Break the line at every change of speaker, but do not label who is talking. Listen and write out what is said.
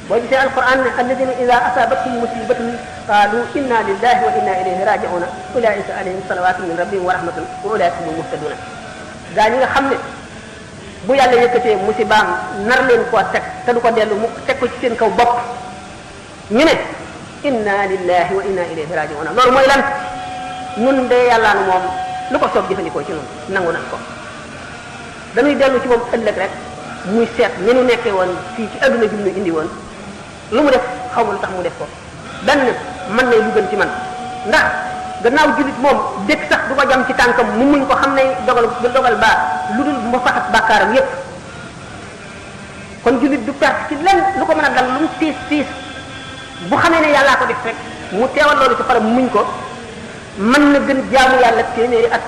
boo gisee alquran ne alladina ida asabathum musibatun qalu inna lillahi wa inna ilayhi raji'una ulaika alayhim salawatun min rabbihim wa rahmatun wa ulaika humul muhtaduna gaa ñi nga xam ne bu yàlla yëkkatee musibaam nar leen koo teg te du ko dellu mu teg ko ci seen kaw bopp ñu ne inna lillahi wa inna ilayhi raji'una loolu mooy lan ñun de yàlla nu moom lu ko soob jëfandikoo ci ñun nangu nañ ko dañuy dellu ci moom ëllëg rek muy seet ni nu nekkee woon fii ci adduna bi ñu indi woon lu mu def xaw ma lu tax mu def ko benn mën na lu gën ci man ndax gannaaw jullit moom dëkk sax du ko jam ci tànkam mu muñ ko xam ne dogal baa lu dul mu faxas bàkkaaram yépp kon jullit du perte ci lenn lu ko mën a dal lu mu tiis tiis bu xamee ne yàllaa ko def rek mu teewal loolu ci faram muñ ko mën na gën jaamu yàlla téeméeri at